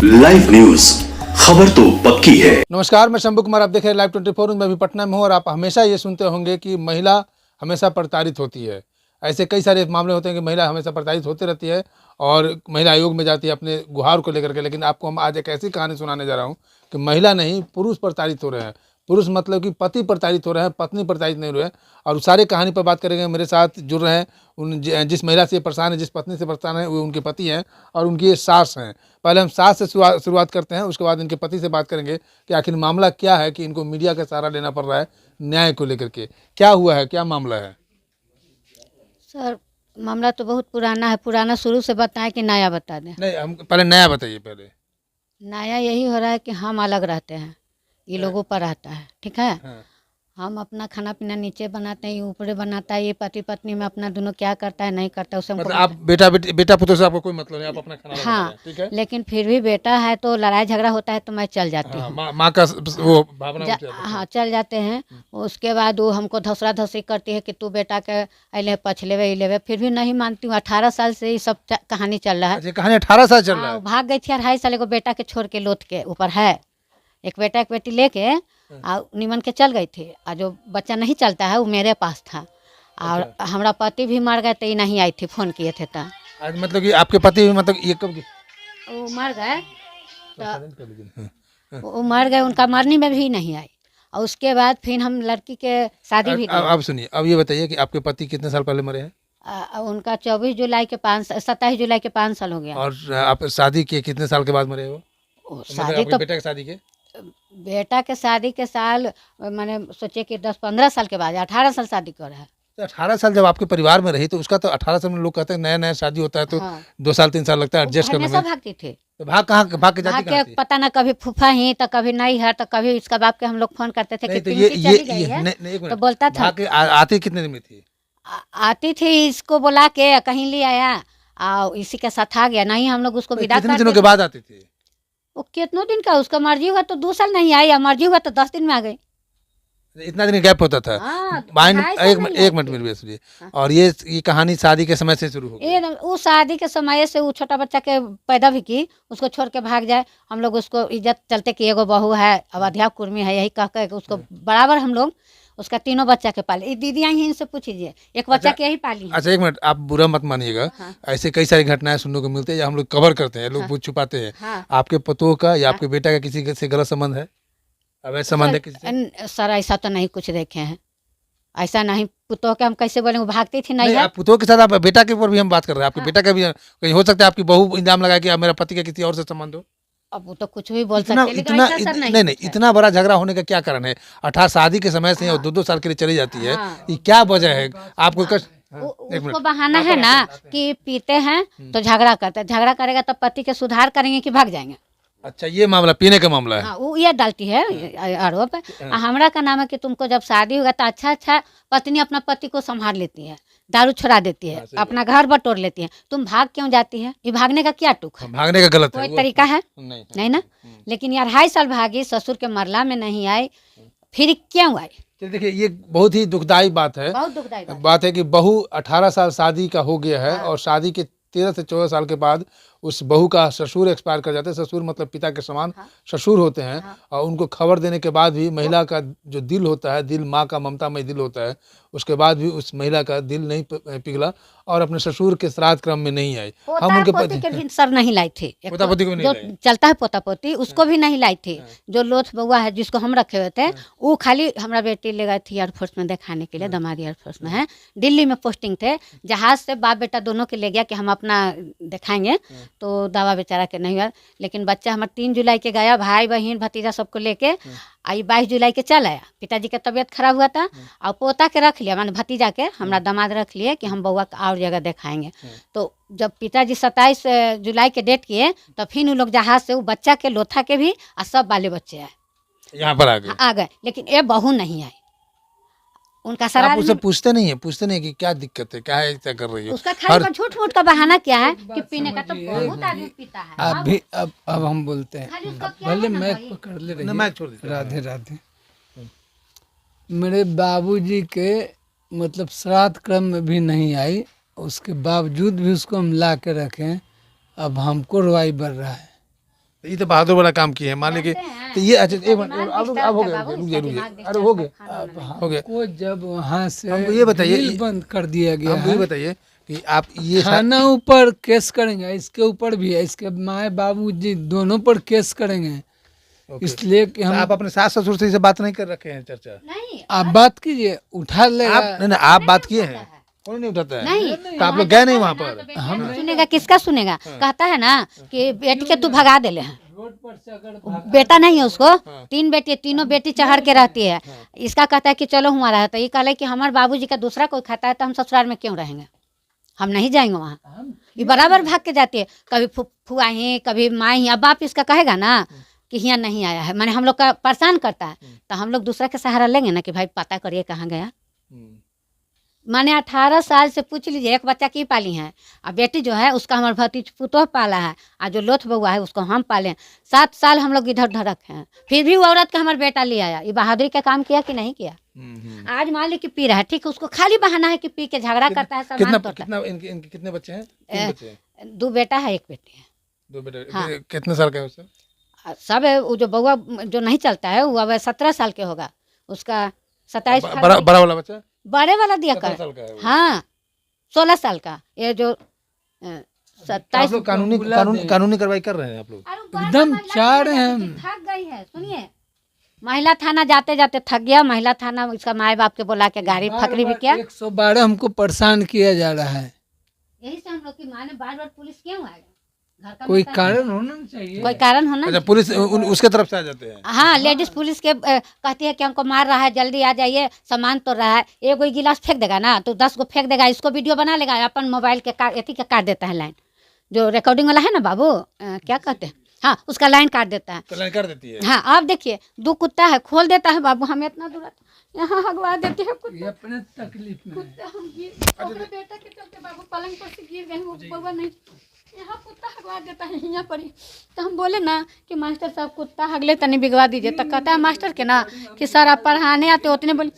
Live news, खबर तो पक्की है। नमस्कार, मैं शंभू कुमार, आप देख रहे हैं लाइव 24। मैं भी पटना में हूँ और आप हमेशा ये सुनते होंगे कि महिला हमेशा प्रताड़ित होती है। ऐसे कई सारे मामले होते हैं कि महिला हमेशा प्रताड़ित होती रहती है और महिला आयोग में जाती है अपने गुहार को लेकर के। लेकिन आपको हम आज एक ऐसी कहानी सुनाने जा रहा हूँ कि महिला नहीं, पुरुष प्रताड़ित हो रहे हैं। पुरुष मतलब कि पति प्रताड़ित हो रहे हैं, पत्नी प्रताड़ित नहीं हो रहे हैं। और उस सारी कहानी पर बात करेंगे। मेरे साथ जुड़ रहे हैं जिस महिला से परेशान है, जिस पत्नी से परेशान है, वो उनके पति हैं और उनकी ये सास हैं। पहले हम सास से शुरुआत करते हैं, उसके बाद इनके पति से बात करेंगे कि आखिर मामला क्या है कि इनको मीडिया का सहारा लेना पड़ रहा है न्याय को लेकर के। क्या हुआ है, क्या मामला है? सर, मामला तो बहुत पुराना है। पुराना शुरू से बताएं कि नया बता दें? नहीं, हम पहले नया बताइए। पहले नया यही हो रहा है कि हम अलग रहते हैं, ये लोगों पर रहता है, ठीक है। हाँ। हम अपना खाना पीना नीचे बनाते हैं, ये ऊपरे बनाता है। ये पति पत्नी में अपना दोनों क्या करता है नहीं करता है उसे हमको मतलब आप बेटा पुत्र से आपको कोई मतलब नहीं, आप अपना खाना बनाते हाँ, हैं, ठीक है। लेकिन फिर भी बेटा है तो लड़ाई झगड़ा होता है तो मैं चल जाती हाँ, हूँ। माँ का वो भावना उठ जाती है। हाँ, चल जाते हैं। उसके बाद वो हमको धसरा धसरी करती है कि तू बेटा के अले पछलेवे इलेवे, फिर भी नहीं मानती हूँ। 18 साल से ये सब कहानी चल रहा है। अच्छा, कहानी 18 साल चल रहा हाँ, है। भाग गई थी 2.5 साल को बेटा के छोड़ के लोथ के ऊपर है। एक बेटा एक बेटी लेके निमन के चल गई थी और जो बच्चा नहीं चलता है वो मेरे पास था। और हमारा पति भी मर गए तो ये नहीं आई थी, फोन किए थे तो। आज मतलब कि आपके पति भी मतलब ये कब वो मर गए तो वो मर गए, उनका मरने में भी नहीं आई। और उसके बाद फिर हम लड़की के शादी भी अब सुनिए, अब ये बताइए कि आपके पति कितने साल पहले मरे हैं? उनका 27 जुलाई के 5 साल हो गया। और आप शादी के कितने साल के बाद मरे हो? मतलब शादी आपके तो बेटा की शादी के बेटा के शादी के साल मैंने सोचे कि 10-15 साल के बाद 18 साल शादी कर है। तो 18 साल जब आपके परिवार में रही तो उसका तो 18 साल में लोग कहते हैं नया नया शादी होता है तो हाँ। 2 साल 3 साल लगता है एडजस्ट करने हमेशा में। भागती थी। तो भाग के जाती भाग कहाँ के थी? पता ना, कभी फूफा ही तो कभी नहीं है तो कभी इसका बाप के हम लोग फोन करते थे कि नहीं तो पिंकी चली गई है नहीं, एक तो मिनट, बोलता था। भाग के आती कितने दिन में थी? आती थी, इसको बुला के कहीं ले आया और इसी के साथ आ गया। नहीं, हम लोग उसको विदा कितने कर दिनों के दिए। बाद आती थी? वो कितनों दिन का, उसका मर्जी हुआ तो 2 साल नहीं आई, और मर्जी हुआ तो 10 दिन में आ गई। इतना दिन गैप होता था? हाँ, माइंड 2.5 साल एक नहीं एक आई मिनट थी। मेरी बात सुनिए। और ये कहानी शादी के समय से शुरू हो गई? ये वो शादी के समय से वो छोटा बच्चा के पैदा भी की, उसको छोड़ के भाग जाए। हम लोग उसको इज्जत चलते कि एगो बहू है, अवध्या कुर्मी है, यही कह के उसको बराबर हम लोग उसका 3 बच्चा के पाले। ये दीदी आई हैं, इनसे पूछिए, एक बच्चा के यही पाली है। अच्छा, एक मिनट, आप बुरा मत मानिएगा। हाँ। ऐसे कई सारी घटनाएं सुनने को मिलती है या हम लोग कवर करते हैं, लोग हाँ। वो छुपाते हैं। हाँ। आपके पतों का या आपके बेटा का किसी से गलत संबंध है, अवैध संबंध है किसी से? सर, ऐसा तो नहीं कुछ देखे हैं, ऐसा नहीं। पुतोह के हम कैसे बोले, वो भागती थी नहीं नहीं, है। आप पुतों के साथ आप बेटा के ऊपर भी हम बात कर रहे हैं। आपके हाँ। बेटा का भी कहीं हो सकता है आपकी बहू इल्जाम लगाए कि मेरा पति का किसी और से संबंध हो। अब वो तो कुछ भी बोल सकते इतना हैं, लेकिन इतना ऐसा सर नहीं, नहीं नहीं, कुछ है। इतना बड़ा झगड़ा होने का क्या कारण है? 18 शादी के समय से और 2-2 साल के लिए चली जाती है, हाँ। ये क्या वजह है? आपको एक उसको मिनट, बहाना है ना कि पीते हैं तो झगड़ा करते हैं। झगड़ा करेगा तो पति के सुधार करेंगे कि भाग जाएंगे। अच्छा, ये मामला पीने का मामला है। हाँ, वो ये डालती है आरोप। हमरा का नाम है कि तुमको जब शादी होगा तो अच्छा पत्नी अपना पति को संभाल लेती है, दारू छोड़ा देती है, अपना घर बटोर लेती है। तुम भाग क्यों जाती है? ये भागने का क्या टुक है? भागने का गलत है कोई तरीका है? नहीं ना। लेकिन यार 2.5 साल भागी, ससुर के मरला में नहीं आई, फिर क्यों आई? चलिए, देखिए, ये बहुत ही दुखदाई बात है। बहुत दुखदाई बात है कि बहू 18 साल शादी का हो गया है और शादी के 13 से 14 साल के बाद उस बहू का ससुर एक्सपायर कर जाते हैं। ससुर मतलब पिता के समान ससुर होते हैं। और उनको खबर देने के बाद भी महिला का जो दिल होता है, दिल माँ का ममतामय दिल होता है, उसके बाद भी उस महिला का दिल नहीं पिघला और अपने ससुर के श्राद्ध क्रम में नहीं आई। हम उनके पोती के भी सर नहीं लाई थी। पोता पोती को नहीं जो लाई। चलता है पोता पोती, उसको भी नहीं लाई थी। जो लोथ बउआ है जिसको हम रखे हुए थे, वो खाली हमारा बेटी ले गई थी एयरफोर्स में दिखाने के लिए। दामाद एयरफोर्स में है, दिल्ली में पोस्टिंग थे। जहाज से बाप बेटा दोनों के ले गया कि हम अपना दिखाएंगे, तो दावा बेचारा के नहीं हुआ। लेकिन बच्चा हमारा 3 जुलाई के गया, भाई बहन भतीजा सबको लेके। आई 22 जुलाई के चल आया। पिताजी का तबीयत खराब हुआ था और पोता के रख लिया, माने भतीजा के हमारा दामाद रख लिए कि हम बउआ का और जगह दिखाएंगे। तो जब पिताजी 27 जुलाई के डेट किए तो फिर उन लोग जहाज से वो बच्चा के लोथा के भी और सब बाले बच्चे आए, यहाँ पर आ गए। लेकिन ये बहू नहीं आई। उनका आप सरार उससे पूछते नहीं है कि क्या दिक्कत है, क्या है, क्या कर रही हो? उसका खाली झूठ मूठ का बहाना क्या है कि पीने का, तो बहुत आदमी पीता है। अभी अब हम बोलते हैं, खाली उसका क्या भले है ना मैं भाई? पकड़ ले रही ना, मैं छोड़ देता हूँ। राधे राधे। मेरे बाबूजी के मतलब श्राद्ध क्रम में भी नहीं आई, उसके बावजूद भी उसको हम ला के रखें। अब हमको रुआई बढ़ रहा है ये तो बहादुर वाला काम किए हैं, मान लीजिए तो ये अच्छा एक मिनट अब हो गया, रुकिए अरे हो गया हो गया। को जब वहाँ से हमको ये बताइए, बिल बंद कर दिया गया हमको ये है, बताइए कि आप ये थाना ऊपर केस करेंगे, इसके ऊपर भी है, इसके माए बाबू जी दोनों पर केस करेंगे। इसलिए कि हम आप अपने सास ससुर से इसे बात नहीं कर रखे हैं चर्चा? नहीं आप बात कीजिए, उठा ले आप नहीं आप बात किए हैं, कौन नहीं उठाता है? नहीं तो आप लोग गए नहीं वहाँ पर? हम सुनेगा, किसका सुनेगा? कहता है ना कि बेटी के तू भगा देले हैं, रोड पर से अगर बेटा नहीं है उसको, 3 बेटी, तीनों बेटी चढ़ के रहती है। इसका कहता है कि चलो हमारा है, तो ये कहला कि हमारे बाबूजी का दूसरा कोई खाता है तो हम ससुराल में क्यों रहेंगे, हम नहीं जाएंगे वहाँ। ये बराबर भाग के जाती है, कभी फुआ ही कभी माँ ही। अब बाप इसका कहेगा ना कि यहाँ नहीं आया है, माने हम लोग का परेशान करता है, तो हम लोग दूसरा के सहारा लेंगे ना कि भाई पता करिए कहाँ गया। माने 18 साल से पूछ लीजिए, एक बच्चा की पाली है, और बेटी जो है उसका हमारे भतीज पुतोह पाला है, और जो लोथ बउआ है उसको हम पाले। 7 साल हम लोग इधर उधर रखे हैं, फिर भी वो औरत का हमारा बेटा ले आया। ये बहादुरी का काम किया कि नहीं किया? आज मान ली कि पी रहा है, ठीक है, उसको खाली बहाना है कि पी के झगड़ा करता है, कितना सामान तोड़ता कितना इनके कितने बच्चे हैं? 3 बच्चे हैं, है। 2 बेटा है, 1 बेटी है। 2 बेटे। हाँ। कितने साल का है उससे? सब है, वो जो बउआ जो नहीं चलता है वो अब 17 साल के होगा, उसका 27 बड़ा वाला बच्चा बड़े वाला दिया 17 कर। साल का है वो। हाँ 16 साल का, ये जो तो आप 27। लोग कानूनी कार्रवाई कर रहे हैं आप लोग? एकदम चाह रहे हैं हम। थक गई है, सुनिए, महिला थाना जाते जाते थक गया। महिला थाना इसका माए बाप के बुला के गाड़ी फकरी भी किया। 112 हमको परेशान किया जा रहा है। यही से हम लोग की माँ ने बार पुलिस क्यों आएगा? घर का कोई मतलब- कारण होना चाहिए। कोई कारण होना। अच्छा, पुलिस उसके तरफ से आ जाते हैं? हाँ, लेडीज पुलिस के कहती है कि हमको मार रहा है, जल्दी आ जाइए, सामान तो रहा है। एक कोई गिलास फेंक देगा ना तो 10 को फेंक देगा, इसको वीडियो बना लेगा, अपन मोबाइल के एथी के काट देता है लाइन, जो रिकॉर्डिंग वाला है ना बाबू, क्या कहते हैं, हाँ उसका लाइन काट देता है। तो लाइन कर देती है? हाँ, आप देखिए 2 कुत्ता है, खोल देता है बाबू, हमें इतना दूर यहाँ हगवा देती है कुत्ता। ये अपने तकलीफ में है। हम अपने बेटा के चलते बाबू पलंग पर से गिर गए, वो बउआ नहीं, यहाँ कुत्ता हगवा देता है यहाँ पर ही। तो हम बोले ना कि मास्टर साहब कुत्ता हगले तनी बिगवा दीजिए, तो कहता है मास्टर के ना कि सर आप पढ़ाने आते, उतने बोले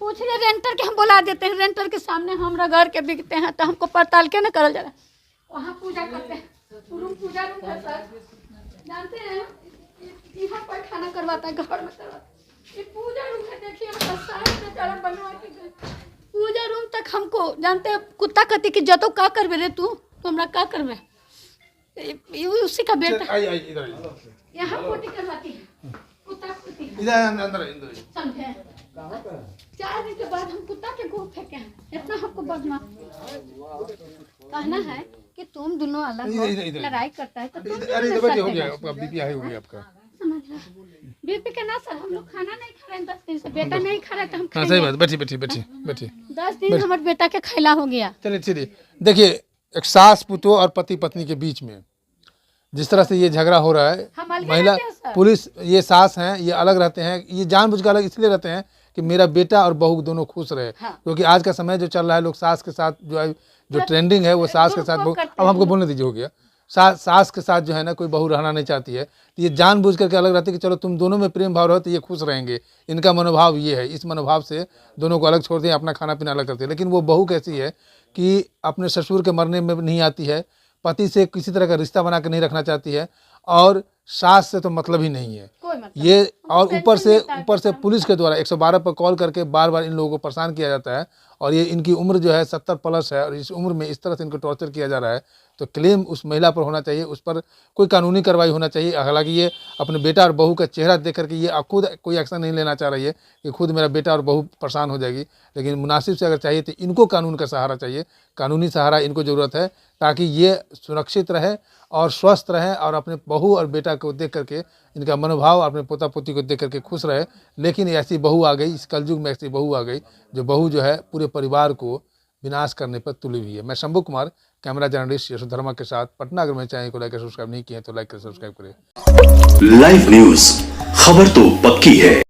पूछ रहे रेंटर के, हम बुला देते हैं, रेंटर के सामने हम रगड़ के बिकते हैं, तो हमको पड़ताल के ना करल जा रहा है। वहाँ पूजा करते हैं, पूजा रूम है सर, जानते हैं, यहाँ पर खाना करवाता है, घर में करवाता है। ये पूजा रूम है, देखिए हम साइड से जरा बनवा के गए पूजा रूम तक। हमको जानते हैं कुत्ता कहती कि जतो का करबे रे तू हमरा का करबे, उसी का बेटा आई इधर आई। यहाँ पोटी करवाती है, कुत्ता कुत्ती इधर अंदर समझे। 4 दिन के बाद हम कुत्ता के गोद फेंके हैं, इतना हमको बदमाश कहना है कि तुम दोनों अलग हो, लड़ाई करता है तो तुम अरे इधर बैठिए, हो गया आपका बीपी हाई हो गया आपका। समझ रहा बीपी के ना सर, हम लोग खाना नहीं खा रहे हैं 10 दिन से, बेटा नहीं खा रहा है तो हम हाँ सही बात, बैठिए। 10 दिन हमारे बेटा के खैला हो गया। चलिए देखिए, एक सास पुतोह और पति पत्नी के बीच में जिस तरह से ये झगड़ा हो रहा है, हम अलग महिला रहते हैं सर। पुलिस, ये सास हैं, ये अलग रहते हैं, ये जानबूझ कर अलग इसलिए रहते हैं कि मेरा बेटा और बहू दोनों खुश रहे। हाँ। क्योंकि आज का समय जो चल रहा है, लोग सास के साथ जो ट्रेंडिंग है वो सास के साथ बहू, अब हमको बोलने दीजिए, हो गया, सास के साथ जो है ना कोई बहू रहना नहीं चाहती है, तो ये जानबूझ करके अलग रहती है कि चलो तुम दोनों में प्रेम भाव रहो तो ये खुश रहेंगे। इनका मनोभाव ये है, इस मनोभाव से दोनों को अलग छोड़ दें, अपना खाना पीना अलग करते हैं। लेकिन वो बहू कैसी है कि अपने ससुर के मरने में नहीं आती है, पति से किसी तरह का रिश्ता बना कर नहीं रखना चाहती है, और सास से तो मतलब ही नहीं है कोई मतलब ये। और ऊपर से पुलिस के द्वारा 112 पर कॉल करके बार बार इन लोगों को परेशान किया जाता है। और ये इनकी उम्र जो है 70 प्लस है, और इस उम्र में इस तरह से इनको टॉर्चर किया जा रहा है, तो क्लेम उस महिला पर होना चाहिए, उस पर कोई कानूनी कार्रवाई होना चाहिए। हालांकि ये अपने बेटा और बहू का चेहरा देख करके ये खुद कोई एक्शन नहीं लेना चाह रही है कि खुद मेरा बेटा और बहू परेशान हो जाएगी, लेकिन मुनासिब से अगर चाहिए तो इनको कानून का सहारा चाहिए, कानूनी सहारा इनको ज़रूरत है, ताकि ये सुरक्षित रहे और स्वस्थ रहे और अपने बहू और बेटा को देख करके, इनका मनोभाव अपने पोता पोती को देख करके खुश रहे। लेकिन ऐसी बहू आ गई, इस कलयुग में ऐसी बहू आ गई, जो बहू जो है पूरे परिवार को विनाश करने पर तुली हुई है। मैं शंभू कुमार, कैमरा जर्नलिस्ट यशोधर्मा के साथ पटना। अगर मेरे चैनल को लाइक और सब्सक्राइब नहीं किए तो लाइक कर सब्सक्राइब करें। लाइव न्यूज, खबर तो पक्की है।